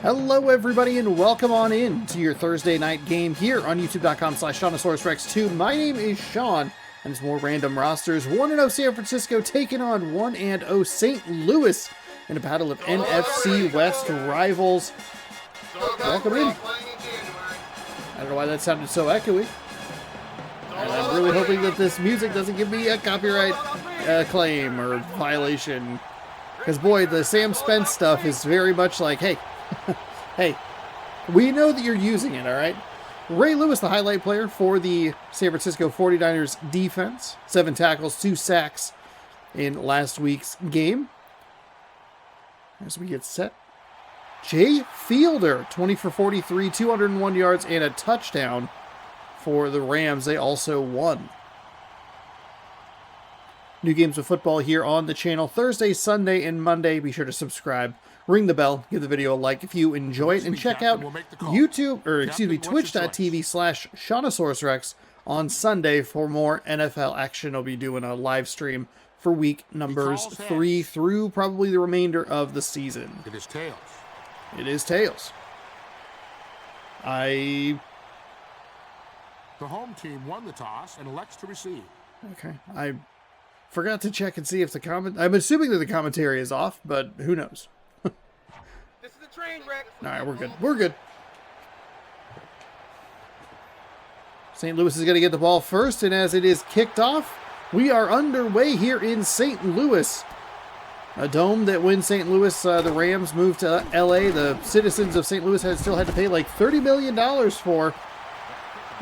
Hello everybody and welcome on in to your Thursday night game here on youtube.com/SeannosaurusRex2. My name is Sean and it's more random rosters. 1-0 San Francisco taking on 1-0 St. Louis in a battle of NFC West rivals. Welcome in. I don't know why that sounded so echoey. And I'm really hoping that this music doesn't give me a copyright claim or violation. Because boy, the Sam Spence stuff is very much like, hey, hey, we know that you're using it, all right? Ray Lewis, the highlight player for the San Francisco 49ers defense. 7 tackles, 2 sacks in last week's game. As we get set. Jay Fielder, 20 for 43, 201 yards, and a touchdown for the Rams. They also won. New games of football here on the channel Thursday, Sunday, and Monday. Be sure to subscribe, ring the bell, give the video a like if you enjoy it, and check out twitch.tv/SeannosaurusRex on Sunday for more NFL action. I'll be doing a live stream for week numbers 3 through probably the remainder of the season. It is tails. It is tails. The home team won the toss and elects to receive. Okay, I forgot to check and see if the I'm assuming that the commentary is off, but who knows? This is a train wreck. All right, we're good. We're good. St. Louis is going to get the ball first, and as it is kicked off, we are underway here in St. Louis. A dome that when St. Louis, the Rams moved to LA, the citizens of St. Louis still had to pay like $30 million for.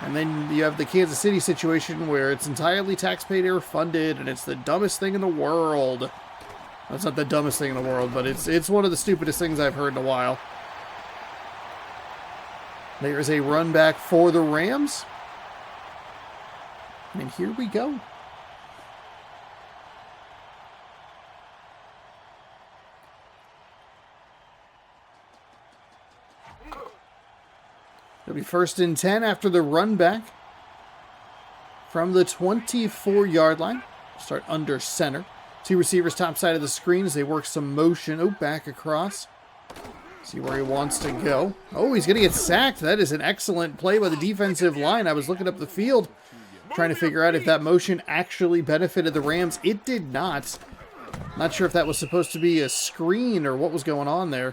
And then you have the Kansas City situation where it's entirely taxpayer funded and it's the dumbest thing in the world. That's not the dumbest thing in the world, but it's one of the stupidest things I've heard in a while. There is a run back for the Rams. And here we go. It'll be 1st and 10 after the run back from the 24-yard line. Start under center. 2 receivers top side of the screen as they work some motion. Oh, back across. See where he wants to go. Oh, he's going to get sacked. That is an excellent play by the defensive line. I was looking up the field trying to figure out if that motion actually benefited the Rams. It did not. Not sure if that was supposed to be a screen or what was going on there.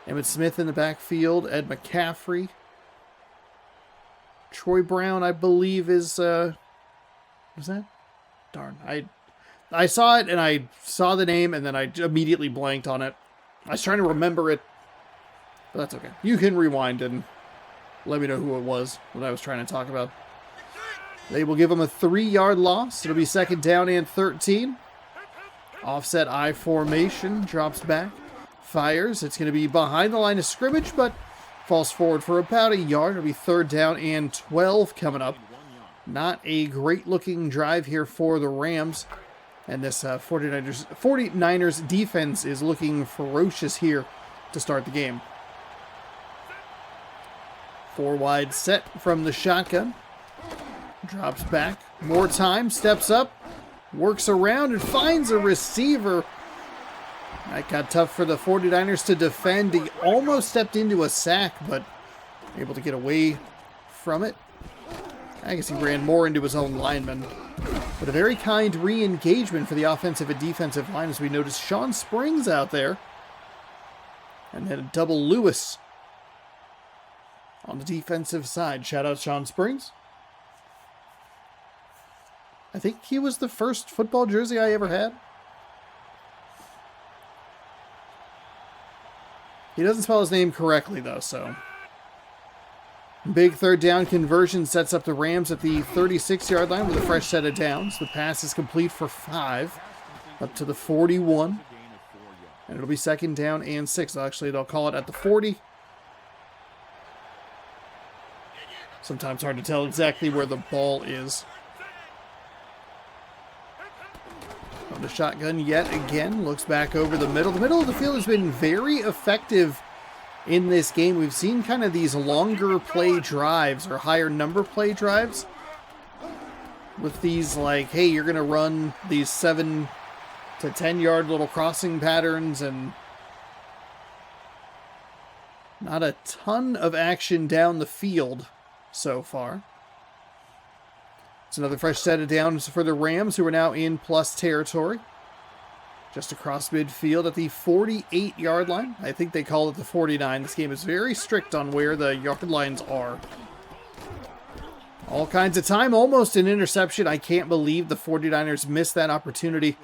Emmitt Smith in the backfield. Ed McCaffrey. Troy Brown, I believe, is, was that? Darn. I saw it, and I saw the name, and then I immediately blanked on it. I was trying to remember it, but that's okay. You can rewind and let me know who it was, what I was trying to talk about. They will give him a 3-yard loss. It'll be 2nd down and 13. Offset I formation, drops back, fires. It's going to be behind the line of scrimmage, but falls forward for about a yard. It'll be 3rd down and 12 coming up. Not a great looking drive here for the Rams. And this 49ers defense is looking ferocious here to start the game. 4 wide set from the shotgun. Drops back. More time. Steps up. Works around and finds a receiver. That got tough for the 49ers to defend. He almost stepped into a sack, but able to get away from it. I guess he ran more into his own lineman. But a very kind re-engagement for the offensive and defensive line as we notice Sean Springs out there. And then a double Lewis on the defensive side. Shout out Sean Springs. I think he was the first football jersey I ever had. He doesn't spell his name correctly, though, so. Big 3rd down conversion sets up the Rams at the 36-yard line with a fresh set of downs. The pass is complete for 5, up to the 41. And it'll be 2nd down and 6. Actually, they'll call it at the 40. Sometimes hard to tell exactly where the ball is. On the shotgun yet again, looks back over the middle. The middle of the field has been very effective in this game. We've seen kind of these longer play drives or higher number play drives with these like, hey, you're going to run these 7 to 10 yard little crossing patterns and Not a ton of action down the field so far. It's another fresh set of downs for the Rams, who are now in plus territory. Just across midfield at the 48-yard line. I think they call it the 49. This game is very strict on where the yard lines are. All kinds of time, almost an interception. I can't believe the 49ers missed that opportunity.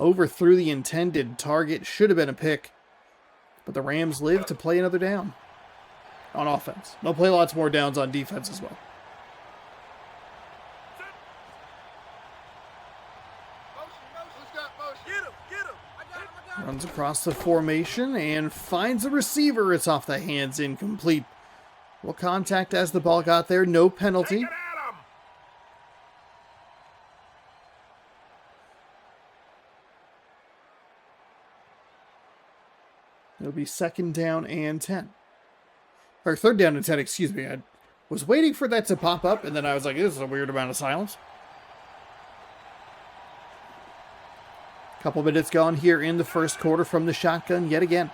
Overthrew the intended target. Should have been a pick. But the Rams live to play another down on offense. They'll play lots more downs on defense as well. Runs across the formation and finds a receiver. It's off the hands, incomplete. Well, contact as the ball got there. No penalty. It'll be 2nd down and 10. Or 3rd down and 10, excuse me. I was waiting for that to pop up, and then I was like, this is a weird amount of silence. Couple minutes gone here in the first quarter from the shotgun yet again.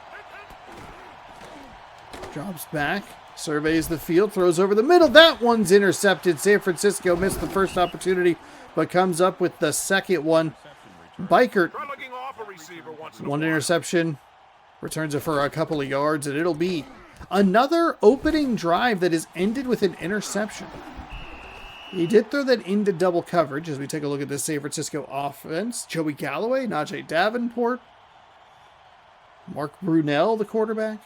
Drops back, surveys the field, throws over the middle. That one's intercepted. San Francisco missed the first opportunity, but comes up with the second one. Bikert, one interception, returns it for a couple of yards, and it'll be another opening drive that is ended with an interception. He did throw that into double coverage as we take a look at this San Francisco offense. Joey Galloway, Najee Davenport, Mark Brunell, the quarterback.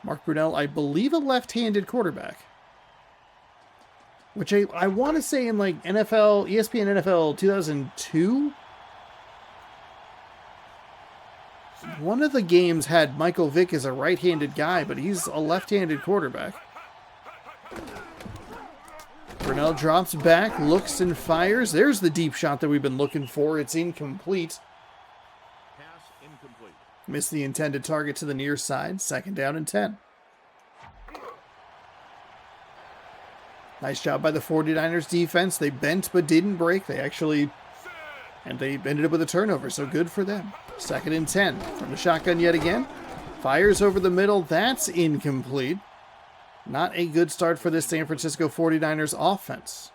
Mark Brunell, I believe a left-handed quarterback. Which I want to say in like NFL, ESPN NFL 2002. One of the games had Michael Vick as a right-handed guy, but he's a left-handed quarterback. Brunell drops back, looks and fires. There's the deep shot that we've been looking for. It's incomplete. Pass incomplete. Missed the intended target to the near side. 2nd down and 10. Nice job by the 49ers defense. They bent but didn't break. They ended up with a turnover, so good for them. 2nd and 10 from the shotgun yet again. Fires over the middle. That's incomplete. Not a good start for this San Francisco 49ers offense.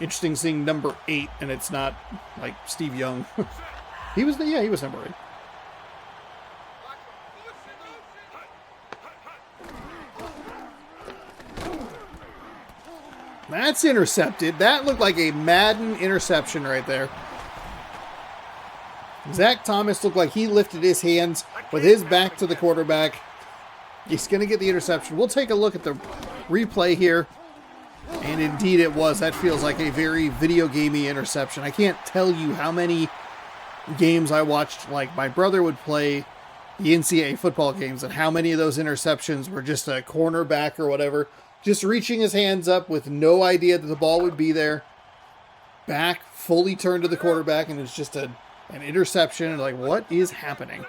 Interesting seeing number 8, and it's not like Steve Young. he was number 8. That's intercepted. That looked like a Madden interception right there. Zach Thomas looked like he lifted his hands with his back to the quarterback. He's going to get the interception. We'll take a look at the replay here. And indeed it was. That feels like a very video gamey interception. I can't tell you how many games I watched. Like my brother would play the NCAA football games, and how many of those interceptions were just a cornerback or whatever, just reaching his hands up with no idea that the ball would be there. Back fully turned to the quarterback, and it's just an interception. Like, what is happening?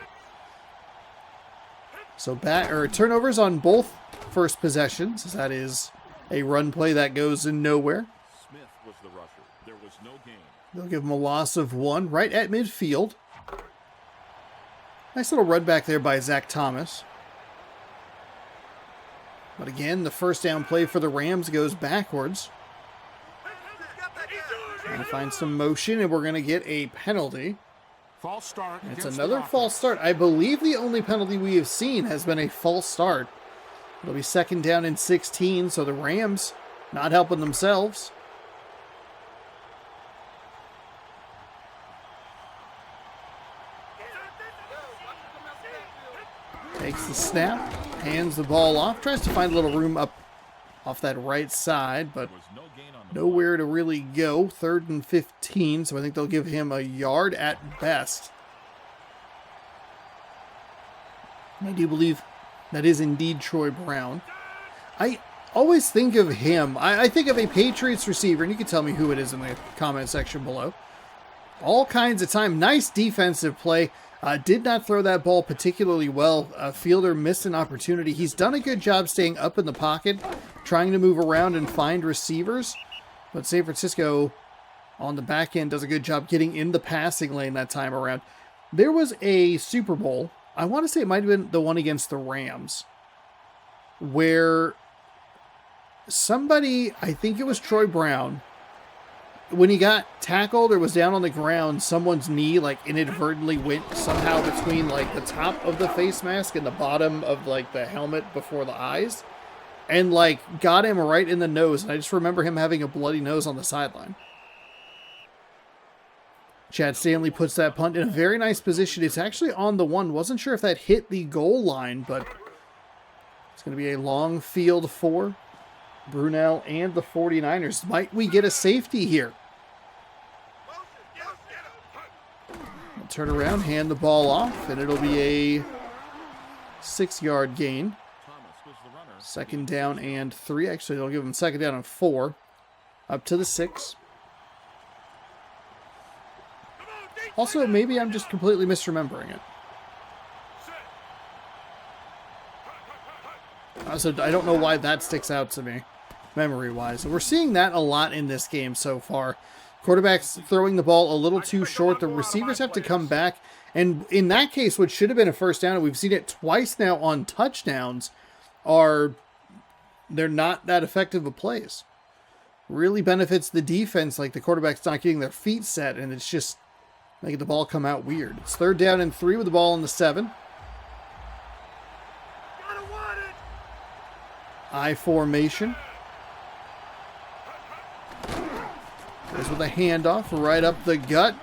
So turnovers on both first possessions. That is a run play that goes in nowhere. Smith was the rusher. There was no gain. They'll give him a loss of 1 right at midfield. Nice little run back there by Zach Thomas. But again, the first down play for the Rams goes backwards. Trying to find some motion, and we're going to get a penalty. False start. It's another false start. I believe the only penalty we have seen has been a false start. It'll be 2nd down and 16, so the Rams not helping themselves. Takes the snap, hands the ball off, tries to find a little room up off that right side, but nowhere to really go. 3rd and 15, so I think they'll give him a yard at best. I do believe that is indeed Troy Brown. I always think of him. I think of a Patriots receiver, and you can tell me who it is in the comment section below. All kinds of time. Nice defensive play. Did not throw that ball particularly well. Fielder missed an opportunity. He's done a good job staying up in the pocket, trying to move around and find receivers. But San Francisco on the back end does a good job getting in the passing lane that time around. There was a Super Bowl, I want to say it might have been the one against the Rams, where somebody, I think it was Troy Brown, when he got tackled or was down on the ground, someone's knee like inadvertently went somehow between like the top of the face mask and the bottom of like the helmet before the eyes, and like got him right in the nose. And I just remember him having a bloody nose on the sideline. Chad Stanley puts that punt in a very nice position. It's actually on the 1. Wasn't sure if that hit the goal line, but it's going to be a long field for Brunel and the 49ers. Might we get a safety here? We'll turn around, hand the ball off, and it'll be a 6-yard gain. Second down and 3. Actually, they'll give them second down and 4. Up to the 6. Also, maybe I'm just completely misremembering it. So I don't know why that sticks out to me, memory-wise. We're seeing that a lot in this game so far. Quarterbacks throwing the ball a little too short. The receivers have to come back. And in that case, what should have been a first down, and we've seen it twice now on touchdowns, they're not that effective of plays. Really benefits the defense, like the quarterback's not getting their feet set, and it's just making the ball come out weird. It's third down and 3 with the ball on the 7. I formation. Goes with a handoff right up the gut.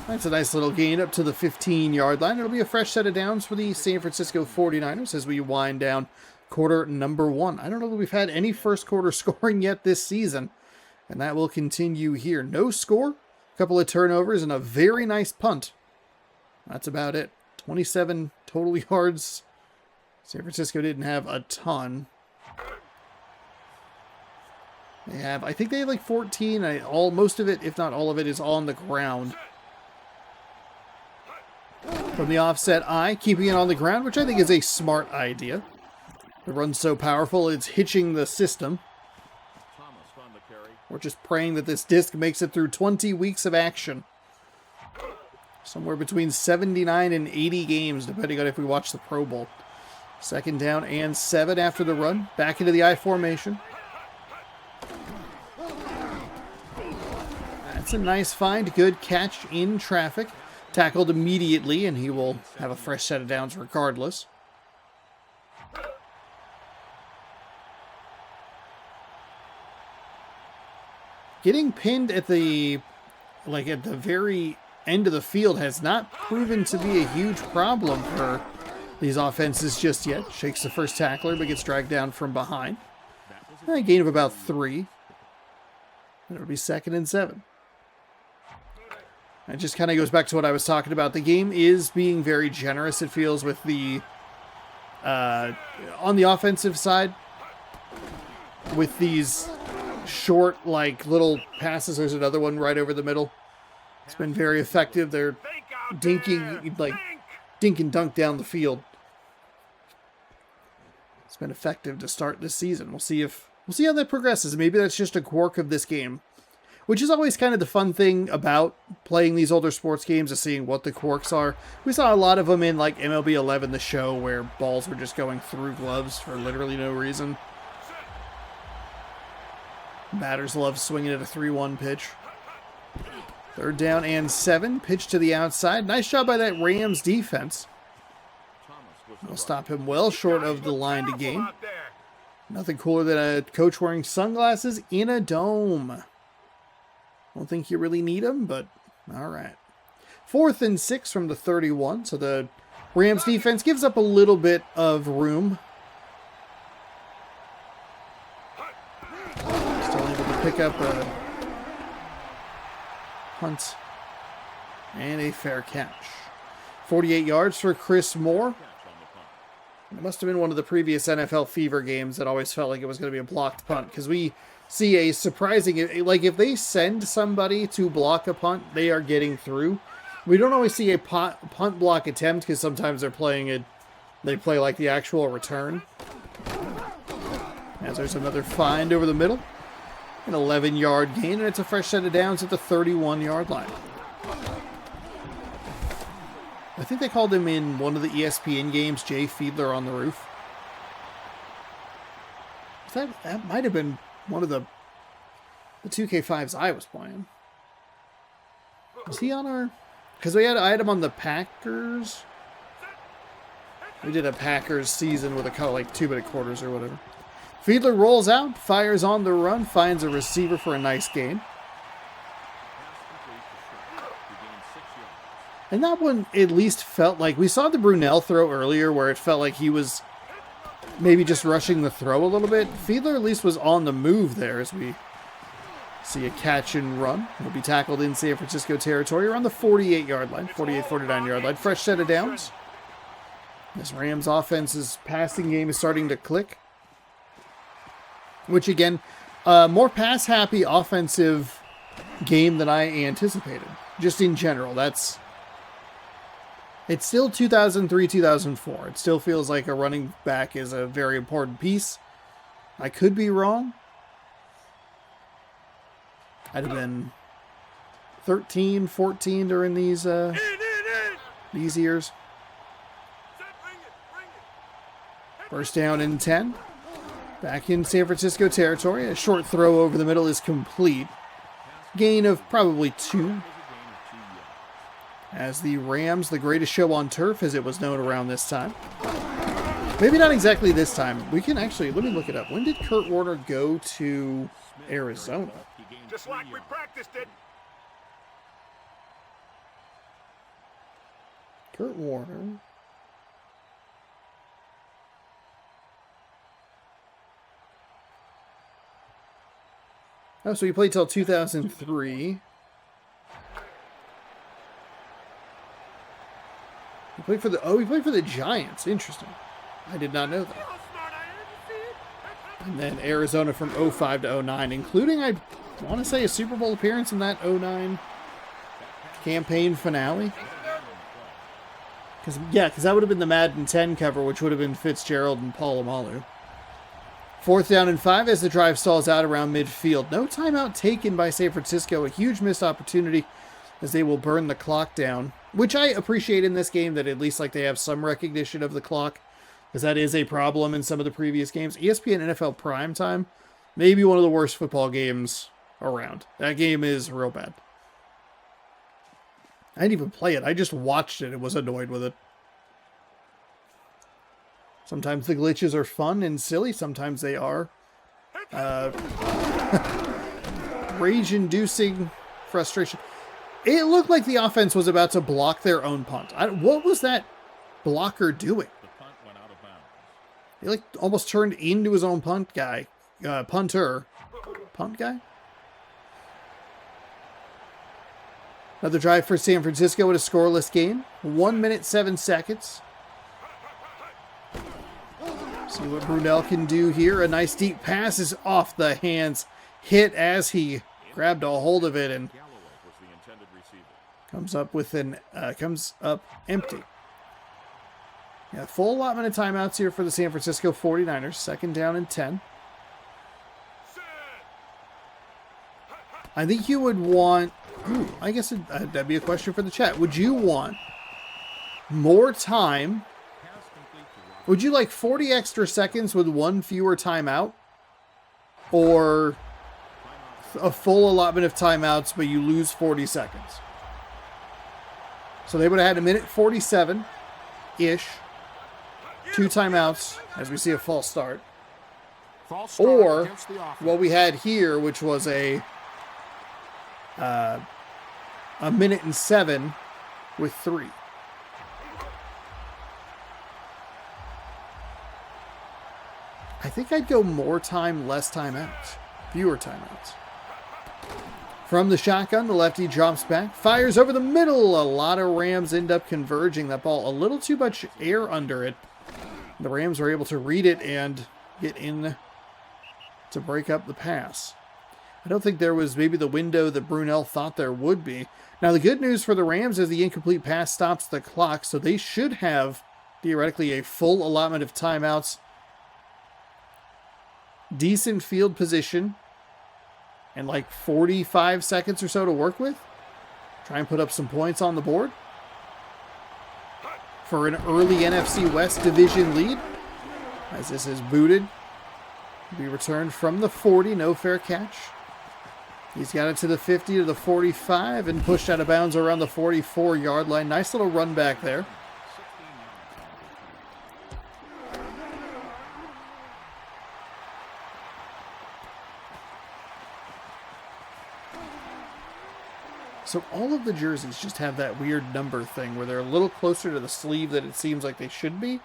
That's a nice little gain up to the 15-yard line. It'll be a fresh set of downs for the San Francisco 49ers as we wind down quarter number 1. I don't know that we've had any first quarter scoring yet this season, and that will continue here. No score. A couple of turnovers and a very nice punt. That's about it. 27 total yards. San Francisco didn't have a ton. I think they have like 14. Most of it, if not all of it, is on the ground. From the offset I, keeping it on the ground, which I think is a smart idea. The run's so powerful, it's hitching the system. We're just praying that this disc makes it through 20 weeks of action. Somewhere between 79 and 80 games, depending on if we watch the Pro Bowl. Second down and 7 after the run. Back into the I formation. That's a nice find. Good catch in traffic. Tackled immediately, and he will have a fresh set of downs regardless. Getting pinned at the very end of the field has not proven to be a huge problem for these offenses just yet. Shakes the first tackler, but gets dragged down from behind. A gain of about 3. And it'll be second and 7. It just kind of goes back to what I was talking about. The game is being very generous, it feels, with the on the offensive side, with these short, like, little passes. There's another one right over the middle. It's been very effective. They're dink and dunk down the field. It's been effective to start this season. We'll see how that progresses. Maybe that's just a quirk of this game, which is always kind of the fun thing about playing these older sports games, is seeing what the quirks are. We saw a lot of them in like MLB 11, the show, where balls were just going through gloves for literally no reason. Batters love swinging at a 3-1 pitch. Third down and 7. Pitch to the outside. Nice job by that Rams defense. They'll stop him well short of the line to gain. Nothing cooler than a coach wearing sunglasses in a dome. Don't think you really need them, but all right. 4th and 6 from the 31. So the Rams defense gives up a little bit of room. Still able to pick up a punt and a fair catch. 48 yards for Chris Moore. It must have been one of the previous NFL Fever games that always felt like it was going to be a blocked punt, because we see a surprising, like if they send somebody to block a punt, they are getting through. We don't always see a punt block attempt, because sometimes they play like the actual return. As there's another find over the middle. An 11-yard gain, and it's a fresh set of downs at the 31-yard line. I think they called him in one of the ESPN games, Jay Fiedler on the roof. That might have been one of the 2K5s I was playing. Was he on our... Because I had him on the Packers. We did a Packers season with a couple, like 2-minute quarters or whatever. Fiedler rolls out, fires on the run, finds a receiver for a nice gain. And that one at least felt like... We saw the Brunel throw earlier where it felt like he was maybe just rushing the throw a little bit. Fiedler at least was on the move there as we see a catch and run. He'll be tackled in San Francisco territory around the 48-yard line, 49-yard line. Fresh set of downs. This Rams offense's passing game is starting to click. Which, again, more pass-happy offensive game than I anticipated. Just in general, it's still 2003, 2004. It still feels like a running back is a very important piece. I could be wrong. I'd have been 13, 14 during these years. First down and 10. Back in San Francisco territory. A short throw over the middle is complete. Gain of probably 2. As the Rams, the greatest show on turf, as it was known around this time. Maybe not exactly this time. We can actually, let me look it up. When did Kurt Warner go to Arizona? Just like we practiced it. Kurt Warner. Oh, so he played till 2003. He played for the Giants. Interesting. I did not know that. And then Arizona from 05 to 09, including, I want to say, a Super Bowl appearance in that 09 campaign finale. Because that would have been the Madden 10 cover, which would have been Fitzgerald and Polamalu. 4th down and 5 as the drive stalls out around midfield. No timeout taken by San Francisco. A huge missed opportunity as they will burn the clock down. Which I appreciate in this game, that at least like they have some recognition of the clock. Because that is a problem in some of the previous games. ESPN NFL Primetime, maybe one of the worst football games around. That game is real bad. I didn't even play it. I just watched it and was annoyed with it. Sometimes the glitches are fun and silly. Sometimes they are rage-inducing frustration. It looked like the offense was about to block their own punt. What was that blocker doing? The punt went out of bounds. He like almost turned into his own punt guy. Punter. Punt guy? Another drive for San Francisco in a scoreless game. 1 minute, 7 seconds. See what Brunel can do here. A nice deep pass is off the hands. Hit as he grabbed a hold of it and comes up empty. Yeah, full allotment of timeouts here for the San Francisco 49ers. 2nd down and 10. I think you would want... I guess that'd be a question for the chat. Would you want more time? Would you like 40 extra seconds with 1 fewer timeout? Or a full allotment of timeouts, but you lose 40 seconds? So they would have had 1:47-ish. 2 timeouts, as we see a false start. Or what we had here, which was a 1 minute and 7 with 3. I think I'd go more time, less timeouts. Fewer timeouts. From the shotgun, the lefty drops back, fires over the middle. A lot of Rams end up converging that ball. A little too much air under it. The Rams were able to read it and get in to break up the pass. I don't think there was maybe the window that Brunel thought there would be. Now, the good news for the Rams is the incomplete pass stops the clock, so they should have, theoretically, a full allotment of timeouts. Decent field position. and like 45 seconds or so to work with. Try and put up some points on the board for an early NFC West division lead. As this is booted. Be returned from the 40, no fair catch. He's got it to the 50, to the 45, and pushed out of bounds around the 44-yard line. Nice little run back there. So all of the jerseys just have that weird number thing where they're a little closer to the sleeve than it seems like they should be.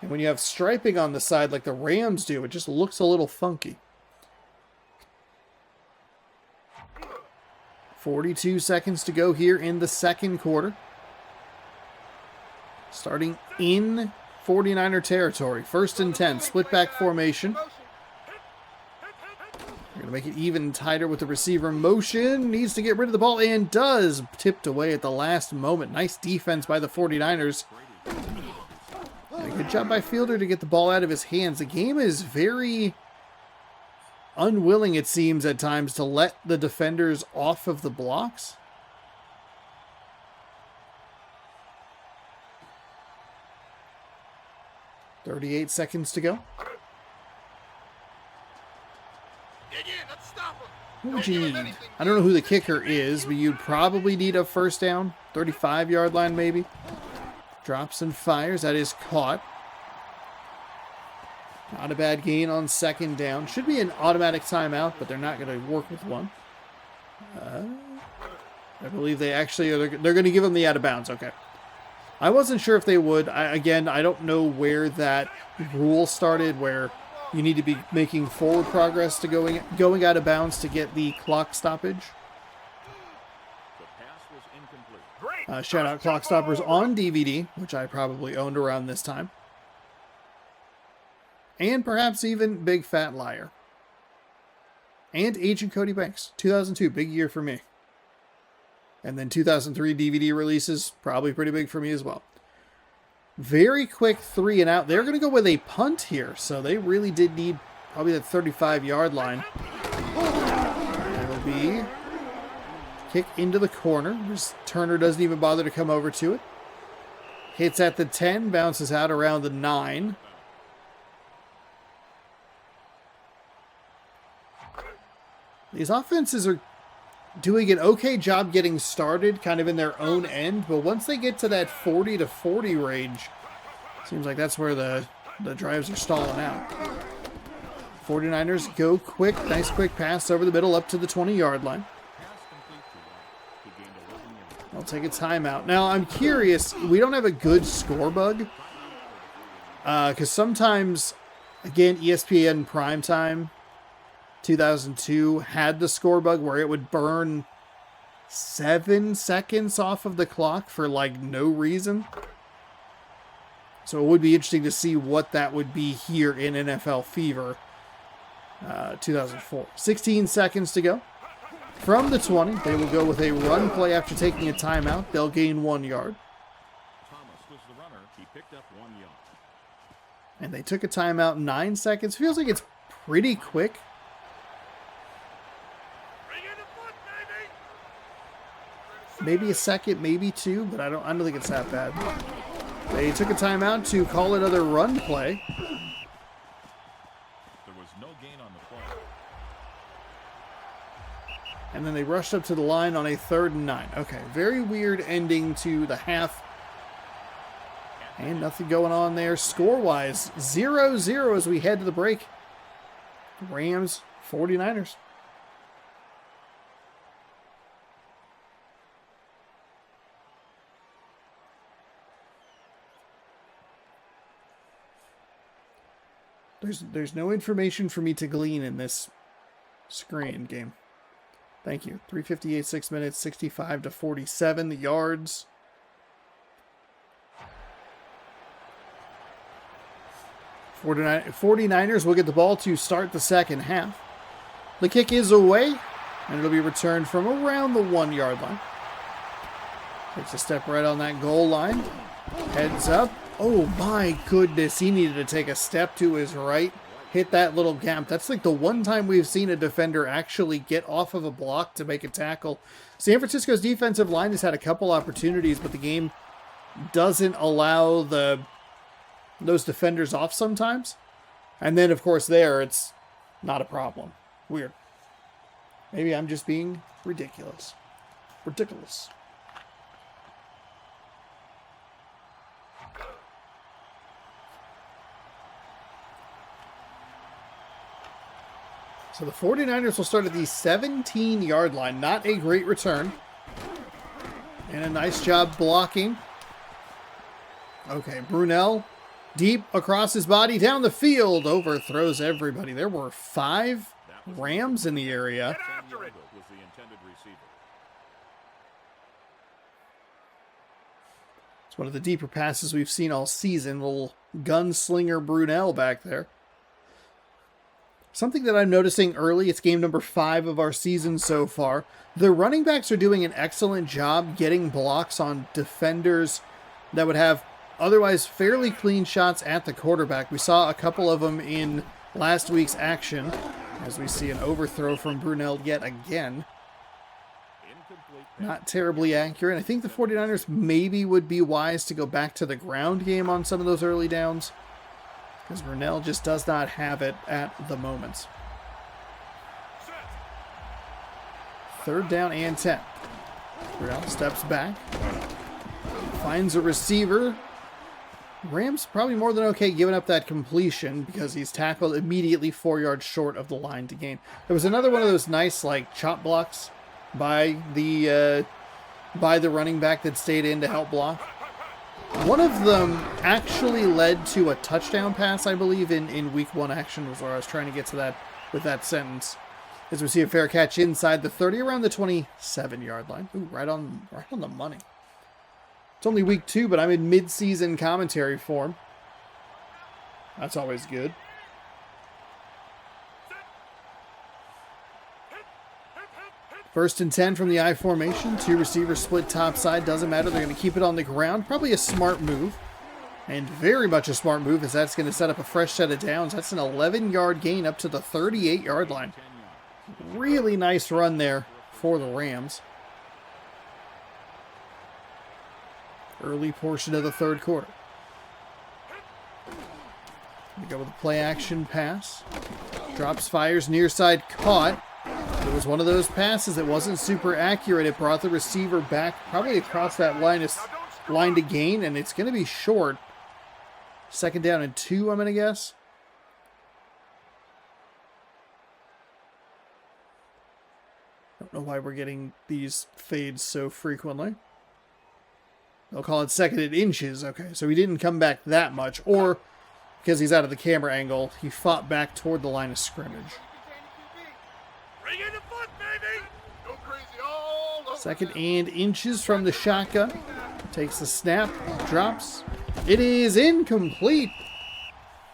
And when you have striping on the side like the Rams do, it just looks a little funky. 42 seconds to go here in the second quarter. Starting in 49er territory. 1st and 10, split back formation. They're going to make it even tighter with the receiver motion. Needs to get rid of the ball and does. Tipped away at the last moment. Nice defense by the 49ers. And a good job by Fielder to get the ball out of his hands. The game is very unwilling, it seems, at times to let the defenders off of the blocks. .38 seconds to go. What would you need? I don't know who the kicker is, but you'd probably need a first down. 35-yard line, maybe. Drops and fires. That is caught. Not a bad gain on 2nd down. Should be an automatic timeout, but they're not going to work with one. I believe they actually are. They're going to give them the out of bounds. Okay. I wasn't sure if they would. I don't know where that rule started, where you need to be making forward progress to going out of bounds to get the clock stoppage. Shout out Clock Stoppers on DVD, which I probably owned around this time. And perhaps even Big Fat Liar. And Agent Cody Banks. 2002, big year for me. And then 2003 DVD releases, probably pretty big for me as well. Very quick 3 and out. They're going to go with a punt here, so they really did need probably that 35-yard line. That'll be kick into the corner. Turner doesn't even bother to come over to it. Hits at the 10, bounces out around the 9. These offenses are doing an okay job getting started kind of in their own end, but once they get to that 40 to 40 range, seems like that's where the drives are stalling out. 49ers go quick, nice quick pass over the middle up to the 20-yard line. I'll take a timeout. Now, I'm curious, we don't have a good score bug, because sometimes, again, ESPN Primetime 2002 had the score bug where it would burn 7 seconds off of the clock for like no reason. So it would be interesting to see what that would be here in NFL Fever 2004. 16 seconds to go. From the 20, they will go with a run play after taking a timeout. They'll gain 1 yard. Thomas was the runner. He picked up 1 yard. And they took a timeout 9 seconds. Feels like it's pretty quick. Maybe a second, maybe 2, but I don't think it's that bad. They took a timeout to call another run play. There was no gain on the play. And then they rushed up to the line on a 3rd and 9. Okay, very weird ending to the half. And nothing going on there score-wise. 0-0 as we head to the break. Rams, 49ers. There's no information for me to glean in this screen game. Thank you. 3:58, 6 minutes, 65 to 47. The yards. The 49ers will get the ball to start the second half. The kick is away, and it'll be returned from around the 1 yard line. Takes a step right on that goal line. Heads up. Oh my goodness, he needed to take a step to his right. hit that little gap. That's like the one time we've seen a defender actually get off of a block to make a tackle. San Francisco's defensive line has had a couple opportunities, but the game doesn't allow those defenders off sometimes. And then, of course, it's not a problem. Weird. Maybe I'm just being ridiculous. Ridiculous. So the 49ers will start at the 17-yard line. Not a great return. And a nice job blocking. Okay, Brunell, deep across his body, down the field, overthrows everybody. There were 5 Rams in the area. Get after it. Was the intended receiver. It's one of the deeper passes we've seen all season. Little gunslinger Brunell back there. Something that I'm noticing early, it's game number 5 of our season so far. The running backs are doing an excellent job getting blocks on defenders that would have otherwise fairly clean shots at the quarterback. We saw a couple of them in last week's action, as we see an overthrow from Brunell yet again. Not terribly accurate. I think the 49ers maybe would be wise to go back to the ground game on some of those early downs, because Brunell just does not have it at the moment. 3rd down and 10. Brunell steps back, finds a receiver. Rams probably more than okay giving up that completion because he's tackled immediately 4 yards short of the line to gain. There was another one of those nice like chop blocks by the running back that stayed in to help block. One of them actually led to a touchdown pass, I believe, in week 1 action was where I was trying to get to that with that sentence. As we see a fair catch inside the 30, around the 27-yard line. Ooh, right on the money. It's only week 2, but I'm in mid-season commentary form. That's always good. First and 10 from the I formation. 2 receivers split topside. Doesn't matter. They're going to keep it on the ground. Probably a smart move. And very much a smart move, as that's going to set up a fresh set of downs. That's an 11-yard gain up to the 38-yard line. Really nice run there for the Rams. Early portion of the 3rd quarter. We go with a play action pass. Drops, fires, near side, caught. It was one of those passes that wasn't super accurate. It brought the receiver back probably across that line to gain, and it's going to be short. 2nd down and 2, I'm going to guess. Don't know why we're getting these fades so frequently. They'll call it 2nd and inches. Okay, so he didn't come back that much, or because he's out of the camera angle, he fought back toward the line of scrimmage. Bring in the foot, baby. Go crazy all over. 2nd and inches from the shotgun. Takes the snap, drops. It is incomplete.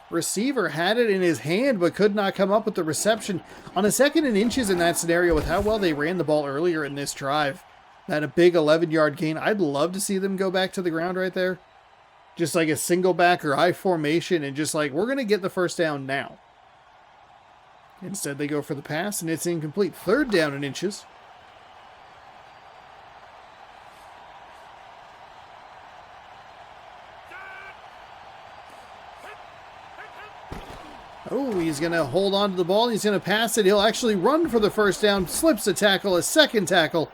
Receiver had it in his hand, but could not come up with the reception. On a 2nd and inches in that scenario, with how well they ran the ball earlier in this drive, that a big 11-yard gain. I'd love to see them go back to the ground right there. Just like a single back or I formation, and just like, we're going to get the first down now. Instead, they go for the pass, and it's incomplete. 3rd down and inches. Oh, he's going to hold on to the ball. He's going to pass it. He'll actually run for the first down. Slips a tackle, a 2nd tackle.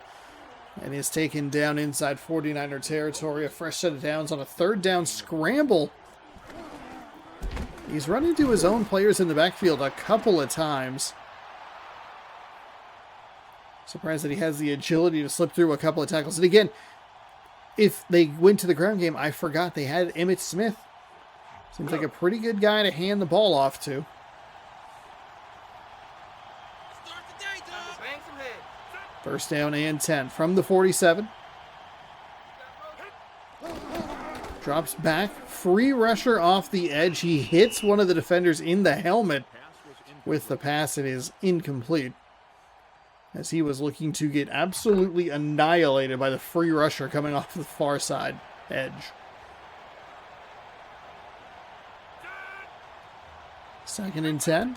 And is taken down inside 49er territory. A fresh set of downs on a 3rd down scramble. He's run into his own players in the backfield a couple of times. Surprised that he has the agility to slip through a couple of tackles. And again, if they went to the ground game, I forgot they had Emmitt Smith. Seems like a pretty good guy to hand the ball off to. First down and 10 from the 47. Drops back. Free rusher off the edge. He hits one of the defenders in the helmet with the pass. It is incomplete, as he was looking to get absolutely annihilated by the free rusher coming off the far side edge. 2nd and 10.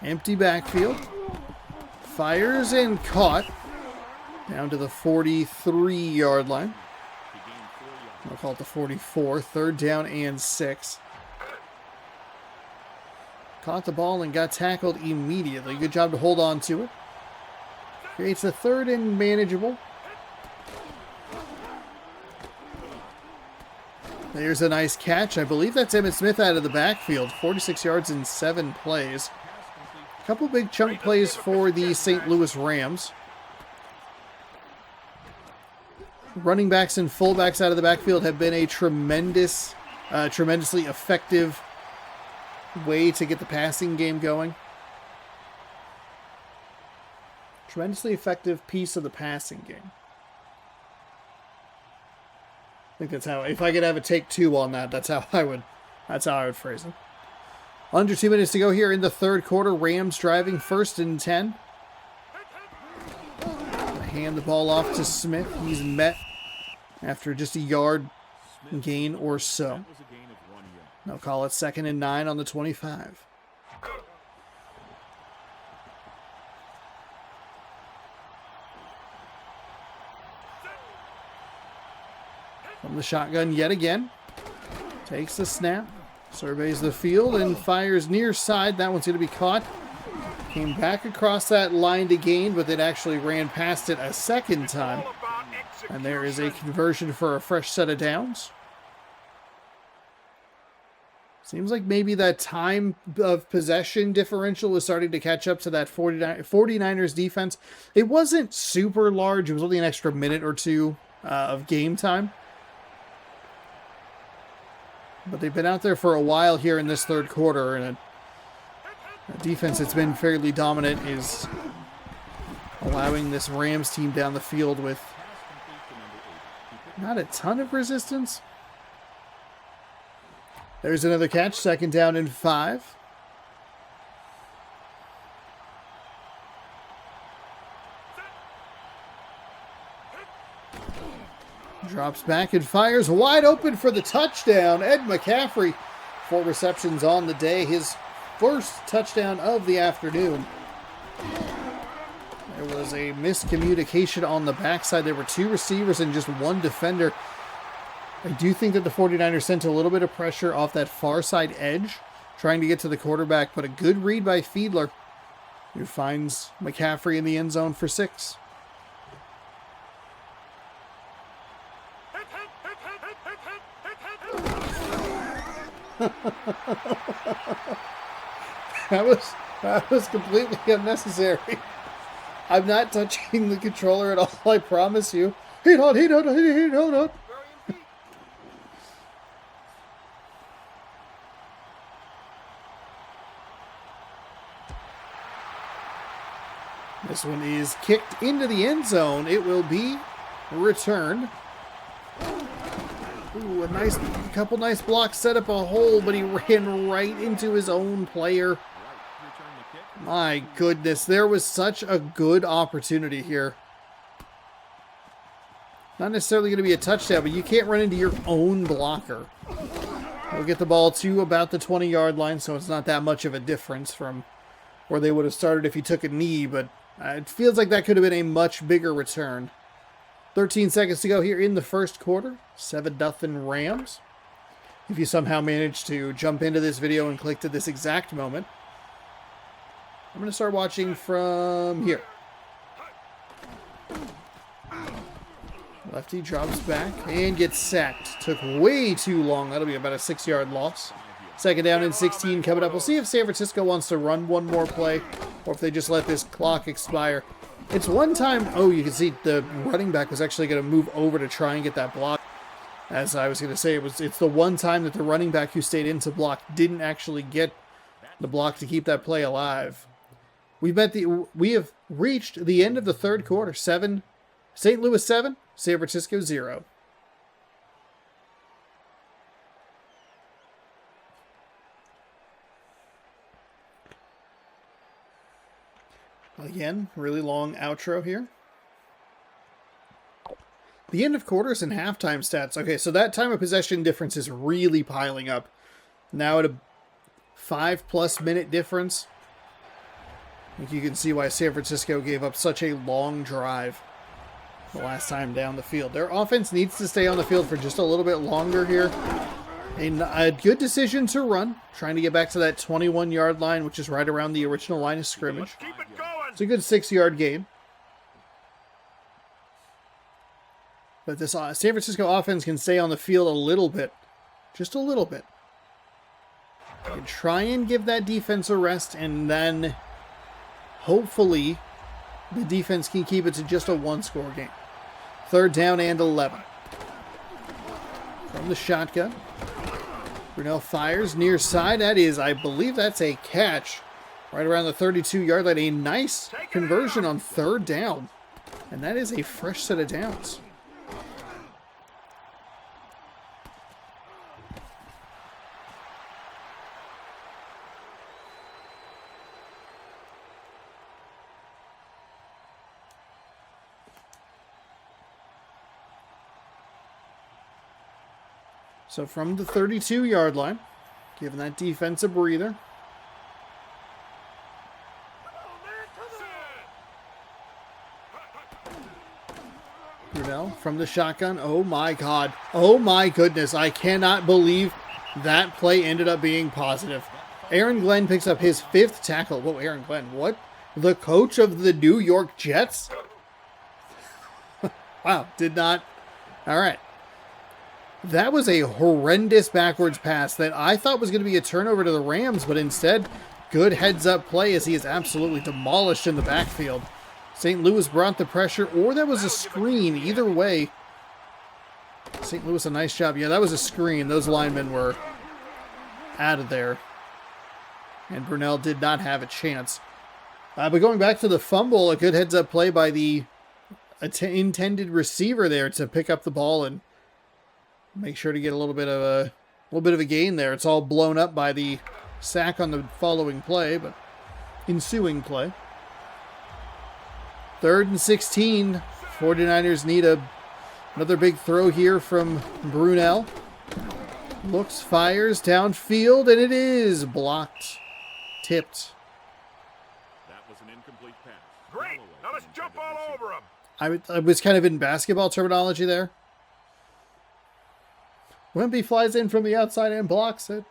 Empty backfield. Fires and caught. Down to the 43-yard line. I'll call it the 44. 3rd down and 6. Caught the ball and got tackled immediately. Good job to hold on to it. Creates a 3rd and manageable. There's a nice catch. I believe that's Emmitt Smith out of the backfield. 46 yards in 7 plays. A couple big chunk plays for the St. Louis Rams. Running backs and fullbacks out of the backfield have been a tremendously effective way to get the passing game going. Tremendously effective piece of the passing game. I think that's how, if I could have a take 2 on that, that's how I would phrase it. Under 2 minutes to go here in the 3rd quarter. Rams driving, 1st and 10. Hand the ball off to Smith. He's met after just a yard gain or so. They'll call it 2nd and 9 on the 25. From the shotgun yet again. Takes the snap. Surveys the field and fires near side. That one's going to be caught. Came back across that line to gain, but it actually ran past it a 2nd time. And there is a conversion for a fresh set of downs. Seems like maybe that time of possession differential is starting to catch up to that 49ers defense. It wasn't super large. It was only an extra minute or 2 of game time. But they've been out there for a while here in this 3rd quarter, and a defense that's been fairly dominant is allowing this Rams team down the field with not a ton of resistance. There's another catch, 2nd down and 5. Drops back and fires wide open for the touchdown. Ed McCaffrey, 4 receptions on the day. His first touchdown of the afternoon. There was a miscommunication on the backside. There were 2 receivers and just 1 defender. I do think that the 49ers sent a little bit of pressure off that far side edge, trying to get to the quarterback, but a good read by Fiedler, who finds McCaffrey in the end zone for 6. That was completely unnecessary. I'm not touching the controller at all, I promise you. Heat on. This one is kicked into the end zone. It will be returned. Ooh, a couple nice blocks set up a hole, but he ran right into his own player. My goodness, there was such a good opportunity here. Not necessarily going to be a touchdown, but you can't run into your own blocker. We'll get the ball to about the 20-yard line, so it's not that much of a difference from where they would have started if he took a knee, but it feels like that could have been a much bigger return. 13 seconds to go here in the 1st quarter. 7-0 Rams. If you somehow managed to jump into this video and click to this exact moment, I'm going to start watching from here. Lefty drops back and gets sacked. Took way too long. That'll be about a 6-yard loss. 2nd down and 16 coming up. We'll see if San Francisco wants to run one more play or if they just let this clock expire. It's one time, oh, you can see the running back was actually going to move over to try and get that block. As I was going to say, it's the one time that the running back who stayed in to block didn't actually get the block to keep that play alive. We have reached the end of the 3rd quarter. St. Louis 7, San Francisco 0. Again, really long outro here. The end of quarters and halftime stats. Okay, so that time of possession difference is really piling up. Now at 5+ minute difference. I think you can see why San Francisco gave up such a long drive the last time down the field. Their offense needs to stay on the field for just a little bit longer here. A good decision to run, trying to get back to that 21-yard line, which is right around the original line of scrimmage. Keep it going. It's a good 6-yard gain. But this San Francisco offense can stay on the field a little bit. Just a little bit. And try and give that defense a rest, and then hopefully the defense can keep it to just a 1-score game. 3rd down and 11. From the shotgun. Brunell fires near side. That is, I believe that's a catch. Right around the 32-yard line. A nice conversion on 3rd down. And that is a fresh set of downs. So from the 32-yard line, giving that defense a breather. Brunell from the shotgun. Oh my God. Oh my goodness. I cannot believe that play ended up being positive. Aaron Glenn picks up his 5th tackle. Whoa, Aaron Glenn. What? The coach of the New York Jets? Wow. Did not. All right. That was a horrendous backwards pass that I thought was going to be a turnover to the Rams, but instead, good heads-up play as he is absolutely demolished in the backfield. St. Louis brought the pressure, or that was a screen. Either way, St. Louis, a nice job. Yeah, that was a screen. Those linemen were out of there, and Brunell did not have a chance. But going back to the fumble, a good heads-up play by the intended receiver there to pick up the ball and make sure to get a little bit of a gain there. It's all blown up by the sack on the following play, but ensuing play. 3rd and 16. 49ers need another big throw here from Brunell. Looks, fires downfield, and it is blocked, tipped. That was an incomplete pass. Great. Now let's jump all over him. I was kind of in basketball terminology there. Wimpy flies in from the outside and blocks it.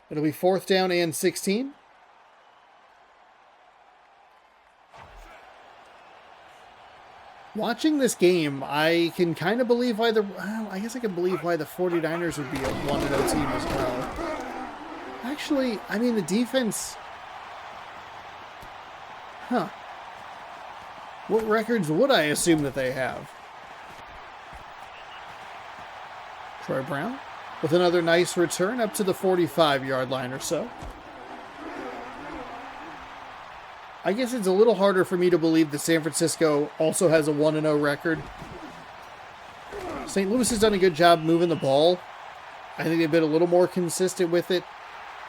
It'll be 4th down and 16. Watching this game, I can kind of believe why I guess I can believe why the 49ers would be a 1-0 team as well. Actually, I mean, the defense... Huh. What records would I assume that they have? Troy Brown with another nice return up to the 45-yard line or so. I guess it's a little harder for me to believe that San Francisco also has a 1-0 record. St. Louis has done a good job moving the ball. I think they've been a little more consistent with it.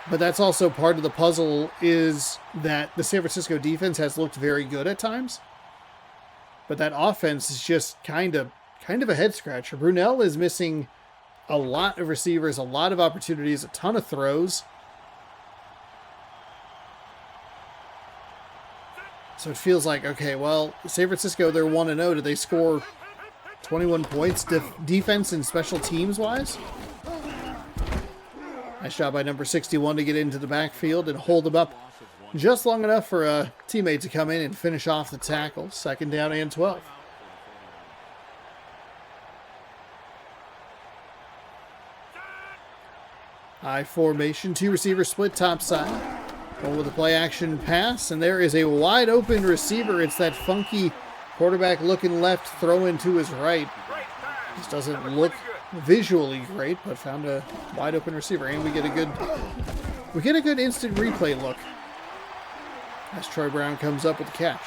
But that's also part of the puzzle, is that the San Francisco defense has looked very good at times. But that offense is just kind of a head scratcher. Brunell is missing a lot of receivers, a lot of opportunities, a ton of throws. So it feels like, okay, well, San Francisco, they're 1-0. Did they score 21 points defense and special teams wise? Nice job by number 61 to get into the backfield and hold him up just long enough for a teammate to come in and finish off the tackle. 2nd down and 12. High formation, 2 receiver split top side. One with a play action pass, and there is a wide open receiver. It's that funky quarterback looking left, throw into his right. This doesn't look visually great, but found a wide open receiver, and we get a good instant replay look as Troy Brown comes up with the catch.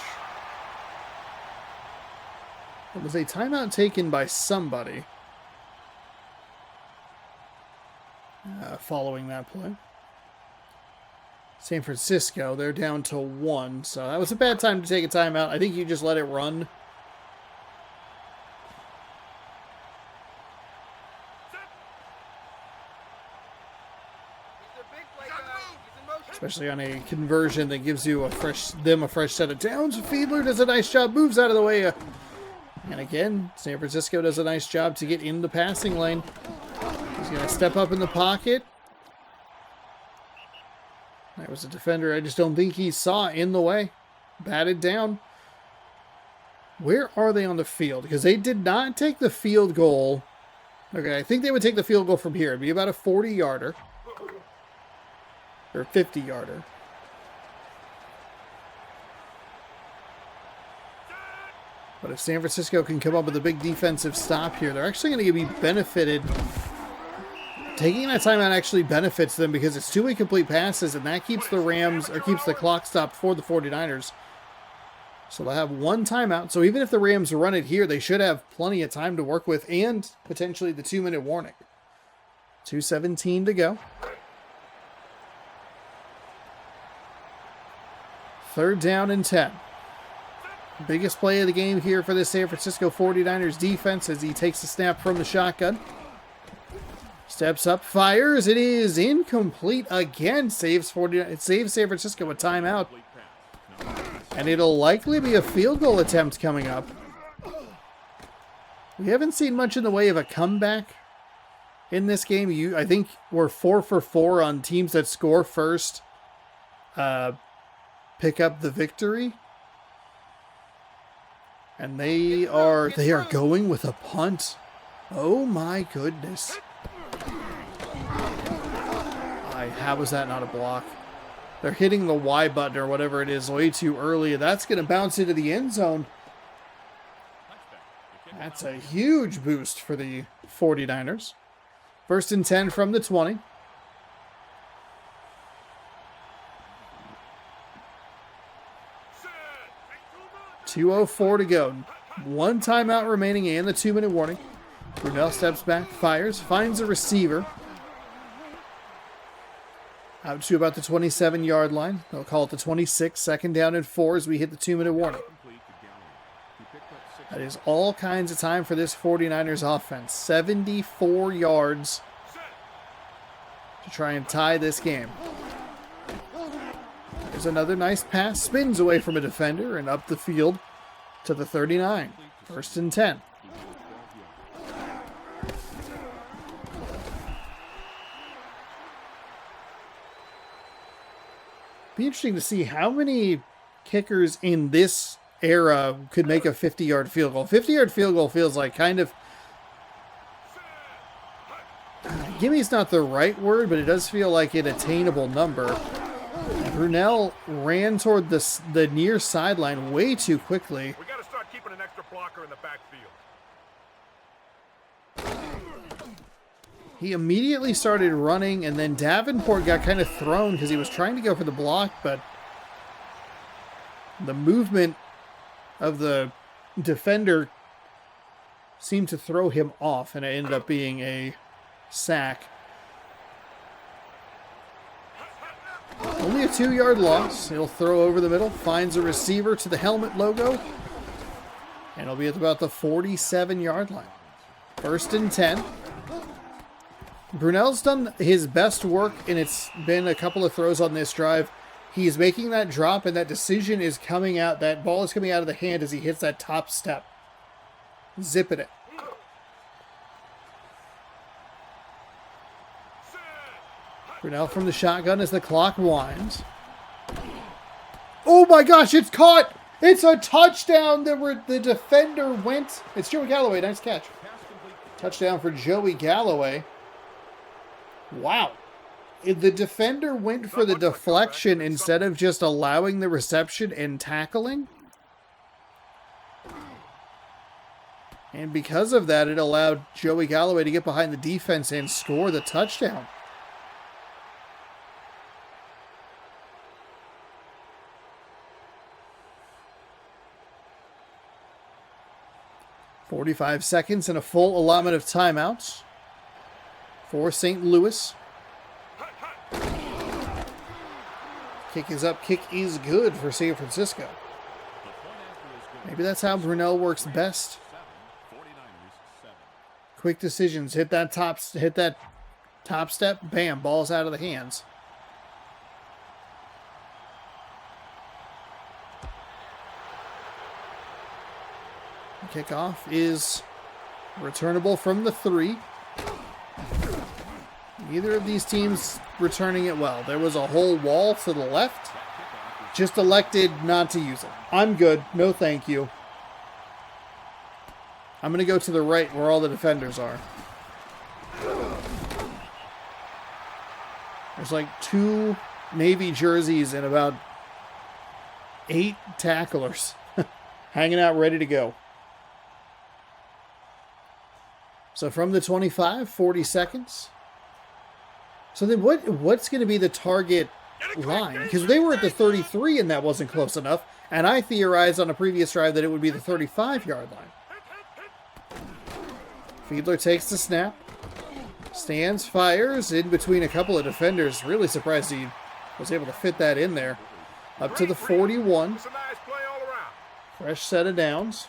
It was a timeout taken by somebody following that play. San Francisco, they're down to 1, so that was a bad time to take a timeout. I think you just let it run. especially on a conversion that gives you a fresh set of downs. Fiedler does a nice job, moves out of the way. And again, San Francisco does a nice job to get in the passing lane. He's going to step up in the pocket. That was a defender I just don't think he saw in the way. Batted down. Where are they on the field? Because they did not take the field goal. Okay, I think they would take the field goal from here. It'd be about a 40-yarder. Or 50-yarder. But if San Francisco can come up with a big defensive stop here, they're actually going to be benefited. Taking that timeout actually benefits them because it's 2 incomplete passes, and that keeps the Rams, or keeps the clock stopped for the 49ers. So they'll have 1 timeout. So even if the Rams run it here, they should have plenty of time to work with and potentially the 2-minute warning. 2:17 to go. 3rd down and 10. Biggest play of the game here for the San Francisco 49ers defense as he takes the snap from the shotgun. Steps up, fires. It is incomplete again. Saves San Francisco a timeout. And it'll likely be a field goal attempt coming up. We haven't seen much in the way of a comeback in this game. I think we're 4 for 4 on teams that score first. Pick up the victory. And they are going with a punt. Oh my goodness. How was that not a block? They're hitting the Y button or whatever it is way too early. That's going to bounce into the end zone. That's a huge boost for the 49ers. 1st and 10 from the 20. $2:04 to go. 1 timeout remaining and the 2-minute warning. Brunell steps back, fires, finds a receiver. Out to about the 27-yard line. They'll call it the 26, 2nd down and 4 as we hit the 2-minute warning. That is all kinds of time for this 49ers offense. 74 yards to try and tie this game. There's another nice pass. Spins away from a defender and up the field to the 39. 1st and 10. Be interesting to see how many kickers in this era could make a 50-yard field goal. 50-yard field goal feels like kind of... Gimme's not the right word, but it does feel like an attainable number. Brunell ran toward the near sideline way too quickly. We got to start keeping an extra blocker in the backfield. He immediately started running, and then Davenport got kind of thrown because he was trying to go for the block, but the movement of the defender seemed to throw him off, and it ended up being a sack. Only a 2-yard loss. He'll throw over the middle, finds a receiver to the helmet logo, and it'll be at about the 47-yard line. 1st and 10. Brunell's done his best work, and it's been a couple of throws on this drive. He's making that drop, and that decision is coming out. That ball is coming out of the hand as he hits that top step. Zipping it. Brunell from the shotgun as the clock winds. Oh my gosh, it's caught! It's a touchdown! The defender went... It's Joey Galloway, nice catch. Touchdown for Joey Galloway. Wow. The defender went for the deflection instead of just allowing the reception and tackling. And because of that, it allowed Joey Galloway to get behind the defense and score the touchdown. "45 seconds and a full allotment of timeouts for St. Louis. Kick is up, kick is good for San Francisco. Maybe that's how Brunell works best. Quick decisions, hit that top step, bam, ball's out of the hands. Kickoff is returnable from the 3. Neither of these teams returning it well. There was a whole wall to the left. Just elected not to use it. I'm good. No thank you. I'm going to go to the right where all the defenders are. There's like 2 Navy jerseys and about 8 tacklers hanging out ready to go. So from the 25, 40 seconds. So then what's going to be the target line? Because they were at the 33 and that wasn't close enough. And I theorized on a previous drive that it would be the 35-yard line. Fiedler takes the snap. Stands, fires in between a couple of defenders. Really surprised he was able to fit that in there. Up to the 41. Fresh set of downs.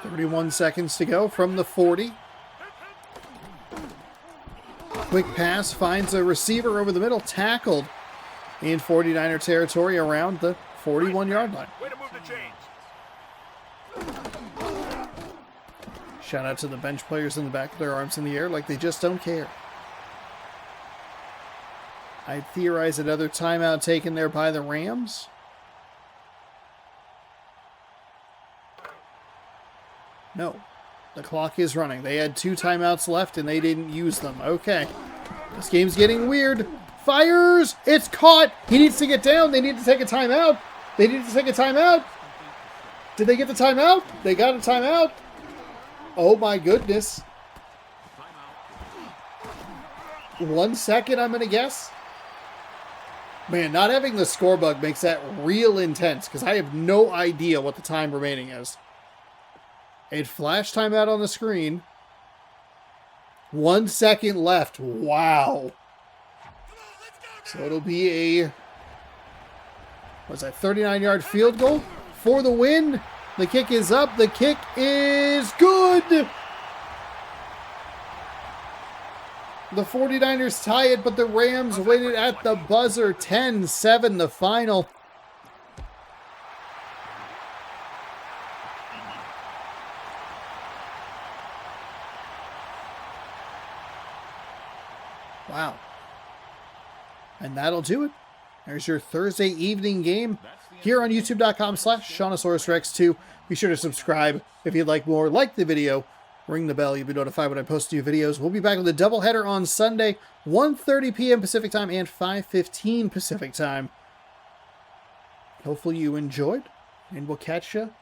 31 seconds to go from the 40. Quick pass finds a receiver over the middle, tackled in 49er territory around the 41-yard line. Way to move the chains. Shout out to the bench players in the back with their arms in the air like they just don't care. I theorize another timeout taken there by the Rams. No, the clock is running. They had 2 timeouts left and they didn't use them. Okay, this game's getting weird. Fires! It's caught! He needs to get down. They need to take a timeout. They need to take a timeout. Did they get the timeout? They got a timeout. Oh my goodness. 1 second, I'm going to guess. Man, not having the score bug makes that real intense because I have no idea what the time remaining is. It flashed timeout on the screen. 1 second left. Wow. So it'll be a, what's that, 39-yard field goal for the win. The kick is up. The kick is good. The 49ers tie it, but the Rams win it at the buzzer. 10-7 the final. Wow. And that'll do it. There's your Thursday evening game here on youtube.com/SeannosaurusRex2. Be sure to subscribe if you'd like more. Like the video. Ring the bell. You'll be notified when I post new videos. We'll be back with a doubleheader on Sunday, 1:30 p.m. Pacific Time and 5:15 Pacific Time. Hopefully you enjoyed, and we'll catch you.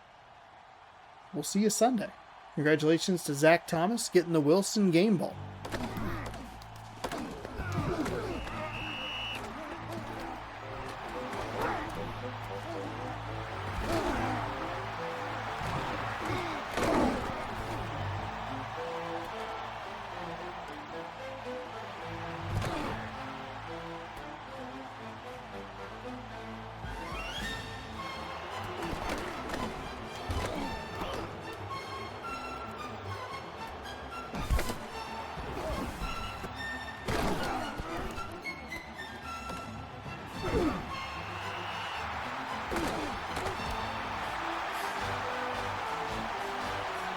We'll see you Sunday. Congratulations to Zach Thomas getting the Wilson game ball.